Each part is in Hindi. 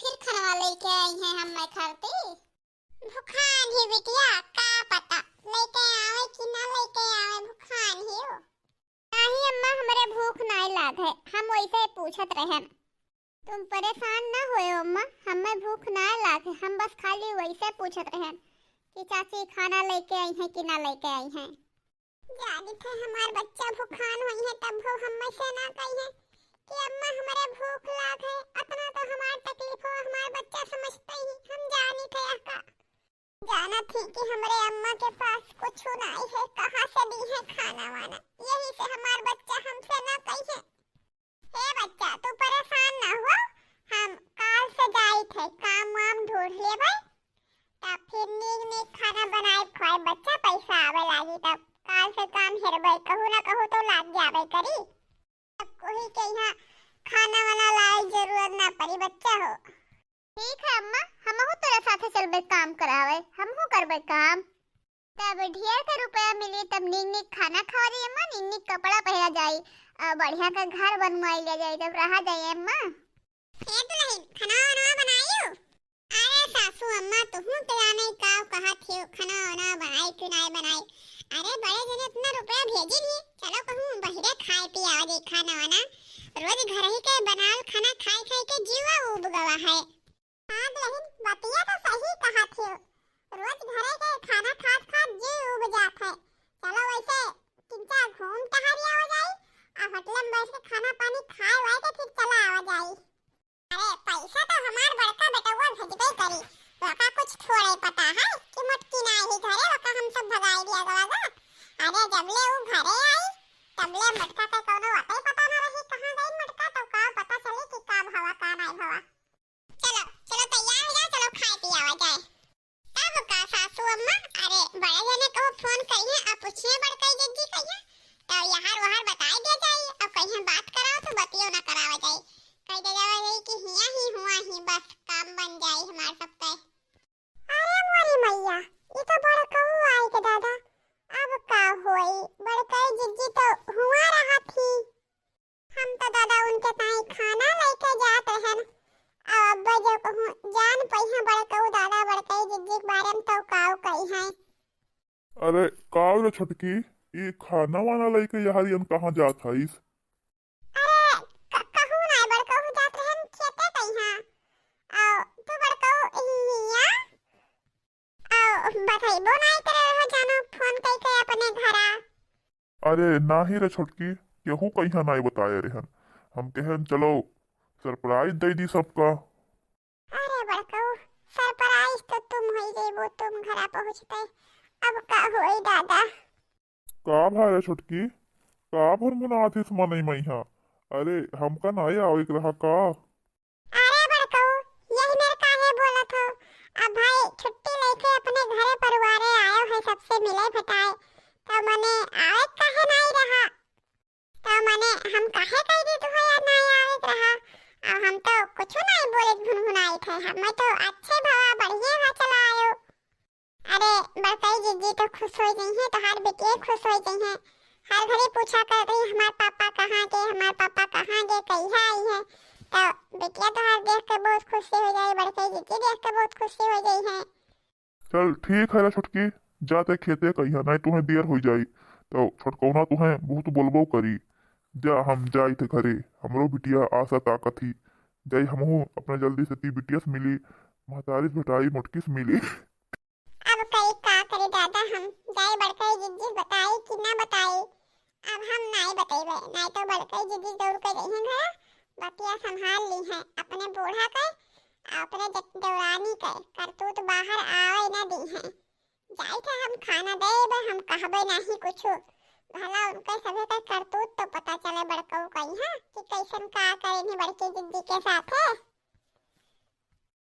फिर खाना लेके आई हैं हम मैं खाती भूखान ही बिटिया का पता लेके आवे कि ना लेके आवे भूखान ही हो नहीं अम्मा हमारे भूख नहीं लाग है हम वैसे पूछत रहे तुम परेशान ना होए अम्मा हमें भूख ना लाग है हम बस खाली वैसे पूछत रहे कि चाची खाना लेके आई हैं कि ना लेके आई हैं जानी थे हमार बच्चा भूखान हुई है तब वो हम से ना कही है कि अम्मा हमारे भूख लाग है इतना तो हमार तकलीफ हो हमार बच्चा समझते ही हम जानी थे का जाना थी कि हमारे अम्मा के पास कुछ नहीं है कहां से दी है खाना वाना यही से हमार बच्चा हमसे ना कही है हे बच्चा तू परेशान ना हो हम काल से जाई थे काम वाम ढूंढ ले भाई तब फिर नीक नीक खाना बनाए खाए बच्चा पैसा आवे लागी तब काल से काम हेरबै कहू ना कहू तो लाग जावे करी तब कोई के यहाँ खाना वाला लाई जरूरत ना पड़ी बच्चा हो ठीक है अम्मा हमहू तेरे साथे चलबे काम करावे हमहू करबे काम तब ढेर के रुपया मिली तब नीक नीक खाना खावा जाई अम्मा नीक नीक कपड़ा पहना जाई बढ़िया का घर बनवाई ले जाई तब रहा जाई अम्मा हे दुल्हन खाना वाना बनाइयो अरे सासू अम्मा तुहू तो जाने का कहा थे खाना वाना बनाई कि नहीं बनाई अरे बड़े जने इतना रुपया भेजी नहीं चलो कहूं बहिरे खाए पी आवा दे खाना वाना रोज घर ही के बनाल खाना खाए खाए के जीवा उब गवा है हां दुल्हन बतिया तो सही कहा थे रोज घरे के खाना खात खात जी उब जात है चलो वैसे तीन चार घूम टहरिया हो जाई और होटल में बैठ के खाना पानी खाए वाए के फिर चला आवा जाई अरे पैसा तो हमार बड़का बेटवा भेजबे करी वका कुछ थोड़े पता है कि मटकी ना ही घरे वका हम सब भगाई दिया गवागा अरे जबले वो घरे आई तबले मटका के कोनो वाते पता ना रही कहां गई मटका तो का पता चले कि का भवा का नहीं भवा चलो चलो तैयार हो जा चलो खाए पी आवा जाए तब का सासू अम्मा अरे बड़े जने को फोन करिए आप पूछिए बड़कई जज्जी कहिए तो यहां वहां बताई दे जाई और कहीं बात कराओ तो बतियो ना करावा जाए कह दे जावा जाई कि हिया ही हुआ ही बस काम बन जाए हमार सब पे अरे मोरी मैया ये तो बड़ा कहू आई के दादा अब का होई बड़कई जिज्जी तो हुआ रहा थी हम तो दादा उनके ताई खाना लेके जात रहन अब जो कहूं जान पहिया बड़कऊ दादा बड़कई जिज्जी के बारे में तो काऊ कही है अरे काव रे छटकी ये खाना वाना लेके यार यन कहां जात हईस अरे नाही रे छोटकी केहू कहीं नहीं बताए रहन हम कहन चलो सरप्राइज दे दी सबका अरे बड़कऊ सरप्राइज तो तुम होई जेबो तुम घरा पहुंचते अब का होई दादा का भाई रे छोटकी का भर मुनाथिस मनई मैहा अरे हमका नहीं आवे रहा का अरे बड़कऊ यही मेरे काहे बोलत हो अब भाई छुट्टी लेके अपने घरे परिवारे आयो है सबसे मिले भटाए तो मने आवे काहे नहीं रहा तो मने हम काहे कह दी तू या नहीं आवे रहा अब हम तो कुछ नहीं बोले गुनगुनाई थे हम तो अच्छे भवा बढ़िया हा चला आयो अरे बड़कई जिज्जी तो खुश हो गई है तो हर बेटी खुश हो गई है हर घड़ी पूछा कर रही हमारे पापा कहाँ गए कहीं आई है तो बेटिया तो हर देख के बहुत खुशी हो गई बड़कई जिज्जी देख के बहुत खुशी हो गई है चल ठीक है रे छोटकी जाते खेते कहिया नहीं तुम्हें देर हो जाई तो छोटकौना तुम्हें बहुत बोलबो करी जा हम जाई थे घरे हमरो बिटिया आशा ताकत थी जाई हमहू अपने जल्दी से ती बिटिया से मिली महतारी भेटाई मोटकी से मिली अब कई का करे दादा हम जाई बड़कई जिज्जी बताई कि ना बताई अब हम नहीं बतेबे नहीं तो बड़कई जिज्जी दौड़ के गई है घर बतिया संभाल ली है अपने बूढ़ा के अपने दौरानी के करतूत बाहर आवे ना दी है जाई थे हम खाना देबे हम कहबे नहीं कुछ भला उनके सभी का करतूत तो पता चले बड़कऊ कहीं है कि कैसन का करेनी बड़की जिद्दी के साथ है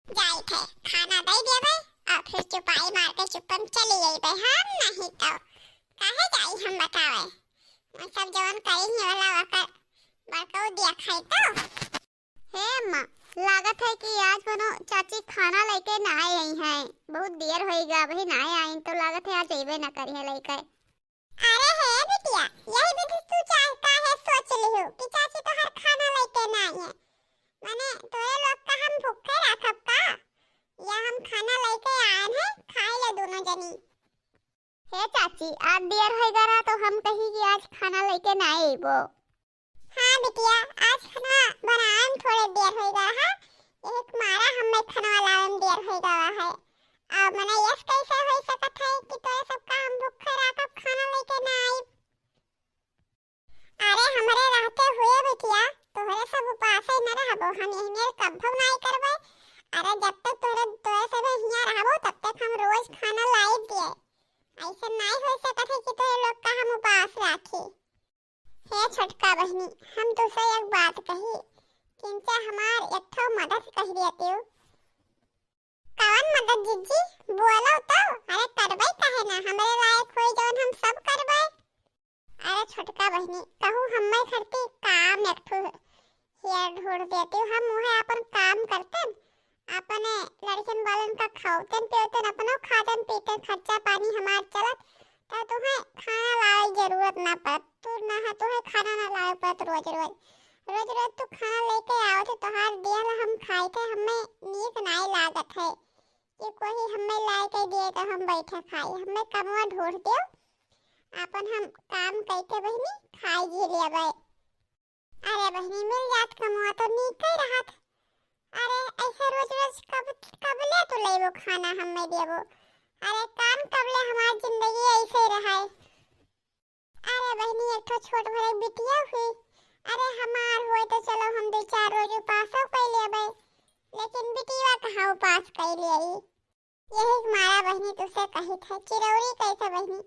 जाई थे खाना दे देबे और फिर चुपाई मार के चुपन चली जाइबे हम नहीं तो काहे जाई हम बतावे मैं सब जवन करेनी वाला वकर बड़कऊ दिया खाई तो हे मां लागत है कि आज बनो चाची खाना लेके ना आई हैं बहुत देर होएगा अभी ना आई तो लागत है आज आइबे ना करी है लेके अरे हे बिटिया यही भी तू चाहता है सोच लियो कि चाची तो हर खाना लेके ना आई है माने तोरे लोग का हम भूखे रखब का, या हम खाना लेके आए हैं, खाए ले दोनों जनी। हे चाची, आज देर हो गया तो हम कही कि आज खाना लेके ना आइबो। हाँ बिटिया, आज खाना बनाए में थोड़े देर हो गया है, एक मारा हमें खाना लावे में देर हो गया है। अब मने यस कैसे हो सकत है कि तोरे सबका हम भूखे रखब खाना लेके ना आइब। अरे हमरे रहते हुए बिटिया तोहरे सब उपास ही न रहबो, हम एहने कभो नहीं करबे। अरे जब तक तोरे सब हियां रहबो तब तक हम रोज खाना लाई दिए, ऐसे नहीं हो सकत है कि तोरे लोग का हम उपास राखी। हे छोटका बहनी, हम तुझसे एक बात कही, किंचा हमार एक ठो मदद कह देती हूँ। कौन मदद जीजी, बोलो तो। अरे करबे कहे ना, हमरे लायक होई जौन हम सब करबे। अरे छोटका बहनी, कहूँ हमें करती काम एक ठो हियर ढूंढ देती हूँ, हम वह अपन काम करते, अपने लड़कन वालन का खाओतन पियोतन, अपनो खातन पीतन, खर्चा पानी हमार चलत, तो तुम्हें खाना लाए जरूरत ना पड़त। तू ना है तुम्हें खाना ना लाए पड़त रोज रोज तू खाना लेके आओ तो तोहार दिया हम खाए थे, हमें नीक नहीं लागत है कि कोई हमें लाए के दिए तो हम बैठे खाए। हमें कमवा ढूंढ दो, अपन हम काम करते बहनी खाई जी लेबे। अरे बहनी मिल जात कमवा तो नीक ही रहत। अरे ऐसे रोज कब ले तू लेबो खाना हमें देबो। अरे काम कब ले हमारी जिंदगी ऐसे रहे। अरे बहनी एक तो छोट भरे बिटिया हुई, अरे हमार होए तो चलो हम 2-4 रोज उपास कर लेबे, लेकिन बिटिया कहाँ उपास कर लेई। यही मारा बहनी तुझसे कही थे, चिरौरी कैसे बहनी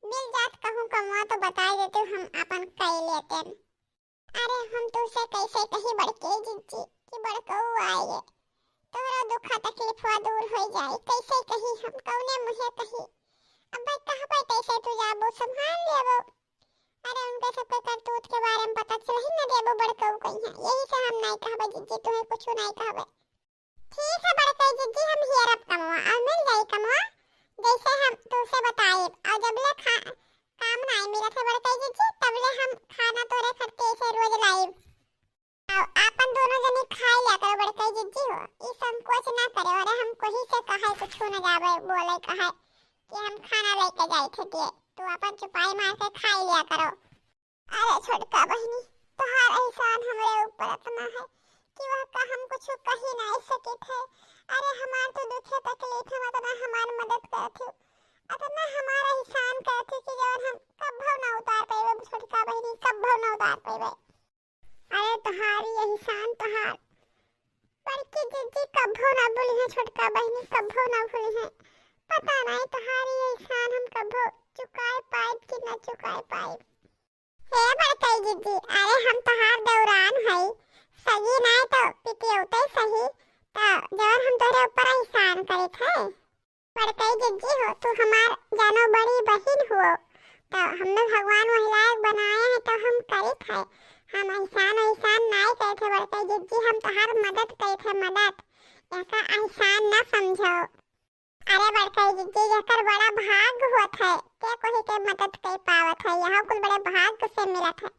मिल जात कहूँ कमवा तो बता देते हम अपन कर लेते। अरे हम तुझसे कैसे कही बड़के जीजी कि बड़कऊ आए, तोरा दुख तकलीफ दूर हो जाए, कैसे कही हम कौने मुहे कही। अब भाई कहाँ पे कैसे तू जाबो संभाल लेबो। अरे उनके सबके करतूत के बारे में पता चल ही न देबो बड़कऊ कहीं है, यही से हम नहीं कहबे जीजी, तुम्हें कुछ नहीं कहबे। ठीक है बड़के जीजी, हम हियर अब कमवा और मिल जाई कमवा जैसे हम तुझसे बताए, और जब ले काम नहीं मिला था बड़के जीजी तब ले हम खाना तोरे खर्चे से रोज लाइब। अपन दोनों जने खाई लिया करो बड़के जीजी हो, ई संकोच ना करे। अरे हम कोही से कहे कुछ न जावे, बोले कहे कि हम खाना लेके जाए थे दिए, तू अपन चुपाई मार के खाई लिया करो। अरे छोटका बहनी, तोहार एहसान हमरे ऊपर इतना है कि वह का हम कुछ कही नहीं सके थे। अरे हमार तो दुखे तकलीफ है, इतना हमार मदद करती, इतना हमारा एहसान करती कि जब हम कभो ना उतार पाए छोटका बहनी, कभो ना उतार पाए। अरे तुम्हारी एहसान तोहार बड़की जीजी कभो ना भूली है छोटका बहनी, कभो ना भूली है। पता नहीं तुम्हारी एहसान हम कभो चुकाए पाए कि न चुकाए पाए। हे बड़की जीजी, अरे हम तोहार दौरान है, सही नहीं तो पितियोते सही, तो जब हम तोरे ऊपर एहसान करे थे। बड़की जीजी हो, तू हमार जानो बड़ी बहन हो, तो हमने भगवान महिलाएं बनाए हैं तो हम करे थे, हम एहसान नहीं करते बड़के जीजी, हम तोहार मदद करते मदद, ऐसा एहसान न समझो। अरे बड़के जीजी जकर बड़ा भाग होत है ते कोई के मदद कर पावत है, यह कुल बड़े भाग से मिलत है।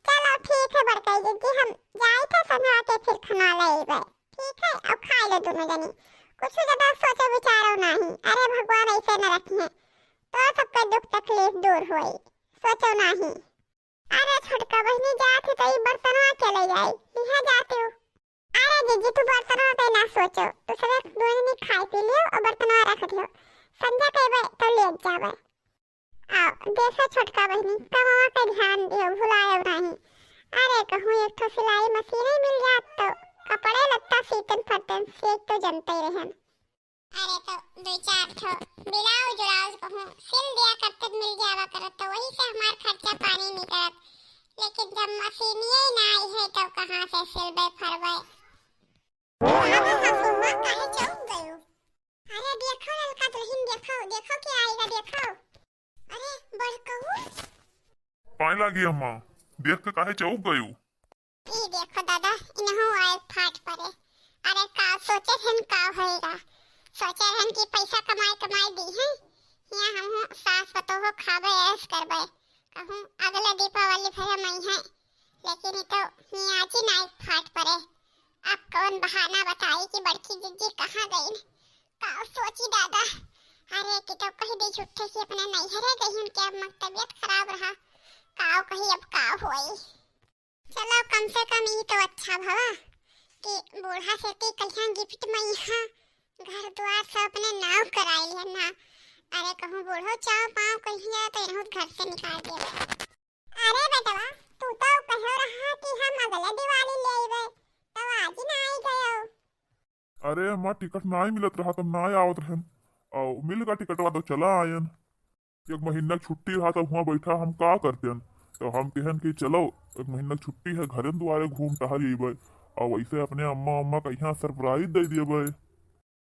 चलो ठीक है बड़के जीजी, हम जाए थे संध्या के फिर खाना लेबे, ठीक है, अब खा लो दोनों जनी, कुछ ज्यादा सोचो विचारो नहीं। अरे भगवान ऐसे न रखे तो सबका दुख तकलीफ दूर होई, सोचो नहीं। अरे छोटका बहनी जाते तो बर्तनवा चले जाए, यहाँ जाते हो। अरे जीजी तू बर्तनवा पे ना सोचो, तू सब दोनों खाई पी लियो और बर्तनवा रख दियो, संध्या कहबे तो ले जावे। आओ देखो छोटका बहनी, कमवा पे ध्यान दियो, भुलायो नहीं। अरे कहूँ एक तो सिलाई मशीन मिल जात तो कपड़े लत्ता सीतन फटन सेक तो जनते ही रहें। अरे तो 2-4 ठो ब्लाउज कहूँ सिल दिया करते मिल जावा करत, तो वही से हमार खर्चा पानी निकलत। लेकिन जब मशीन ही ना आई है तो कहाँ से सिलबे फरबे। अरे हसुआ काहे चौक गयो। अरे देखो ललका दुल्हन, देखो क्या आएगा, देखो। अरे बड़कऊ पानी लागी अम्मा, देख के काहे चौक गयो। ई देखो दादा, इनहु आए फाट परे। अरे का सोचे हन का होएगा, सोचे हन कि पैसा कमाई दी है, यहाँ हम सास पतोह खाबे ऐश करबे, कहूँ अगले दीपावली फिर मई है, लेकिन ये तो हियाची नाइट फाट परे। अब कौन बहाना कि बड़की जिज्जी कहाँ गई का सोची दादा। अरे कि तो कहीं दी छुट्टे से अपने नैहरे गई उनके अब मग तबीयत खराब रहा काव कहीं अब का होई। चलो कम से कम ये तो अच्छा भवा कि बूढ़ा से ती कल्याण गिफ्ट में यहाँ घर द्वार सब अपने नाव कराई लिया ना। अरे कहूँ बूढ़ो चाव पाव कहीं तो इन्हों घर से निकाल दिया। अरे बेटवा तू तो कहो रहा कि हम अगले दिवाली ले आइबे तो आज ही ना आई गयो। अरे अम्मा टिकट ना ही मिलत रहा तब ना आवत रहन और मिल का टिकटवा तो चला आयन। एक महीना की छुट्टी रहा तब वहाँ बैठा हम का करते तो हम कहन कि चलो एक महीना की छुट्टी है घरे दुआरे घूम टहल अइबे और वैसे अपने अम्मा अम्मा का यहाँ सरप्राइज दे दिए।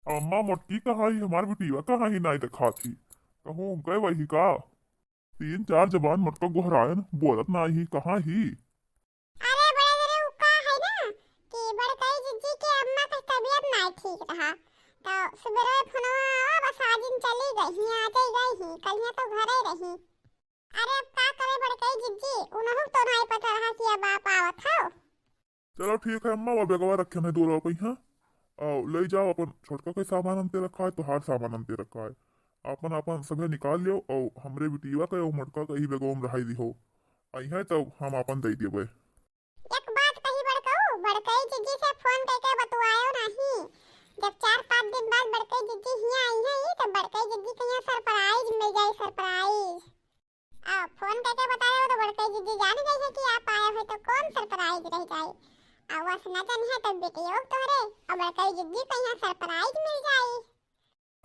अम्मा मोटकी कहाँ ही हमार बेटीवा कहाँ ही नहीं देखा थी कहूँ गए वही का 3-4 जबान मटका गोहरायन बोलत ना ही कहाँ ही। अरे बड़े जरे उका है ना कि बड़कई जिज्जी के अम्मा का तबीयत नहीं ठीक रहा तो सुबह फोनवा आवा बस आज इन चली गई ही आज ही गई ही कल तो घरे रही। अरे अब का करे बड़कई जिज्जी उन्हों तो नहीं पता रहा कि अब आप आवत हो। चलो ठीक है अम्मा वो बेगवा रखे नहीं दो कहीं हाँ और ले जाओ अपन छोटका के सामान अंते रखा है तो हर सामान अंते रखा है अपन अपन सभी निकाल लियो और हमरे बिटिया का मटका कहीं बेगवा में रहाई दी हो आई है तो हम अपन दे दिए। एक बात कही बड़कई जिज्जी से फोन करके बतवायो नहीं जब 4-5 दिन बाद बड़कई जिज्जी यहाँ आई है तो बड़कई जिज्जी को यहाँ सरप्राइज मिल जाए सरप्राइज। आप फोन करके बताए हो तो बड़कई जिज्जी जान गई है कि आप आए हो तो कौन सरप्राइज रह जाए। आवाज न जानी है तब बेटियों तोरे और बड़कई जिज्जी को यहाँ सरप्राइज मिल जाए।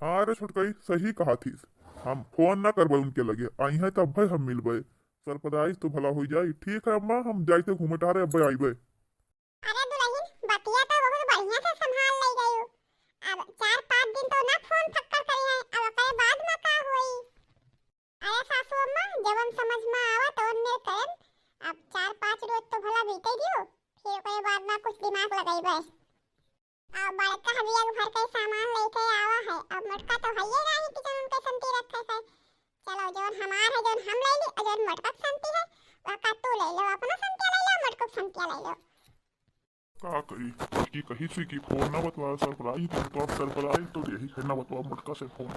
हाँ अरे छोटकाई सही कहा थी हम फोन ना करबे उनके लगे आई है तब भाई हम मिलबे सरप्राइज तो भला हो जाए। ठीक है अम्मा हम जाते घूमे टारे अब आइबे। अरे दुल्हन बतिया तो बहुत बढ़िया से संभाल ले गई अब 4-5 दिन तो ना फोन फक्कर करी है अब अपने बाद में का होई। अरे सासू अम्मा जवन समझ में आवा तो मेरे करन अब 4-5 रोज तो भला बीते दियो फिर ओकरे बाद में कुछ दिमाग लगाइबे। अब बड़का हबिया घर के सामान लेके आवा है अब मटका तो हइए रही कि जन उनके संती रखे है। चलो जोन हमार है जोन हम ले ली और जोन मटका संती है वका तू ले लो अपना संती ले लो मटका संती ले लो। का कही कि कही थी कि फोन ना बतवा सरप्राइज तो सरप्राइज तो यही है ना बतवा मटका से फोन।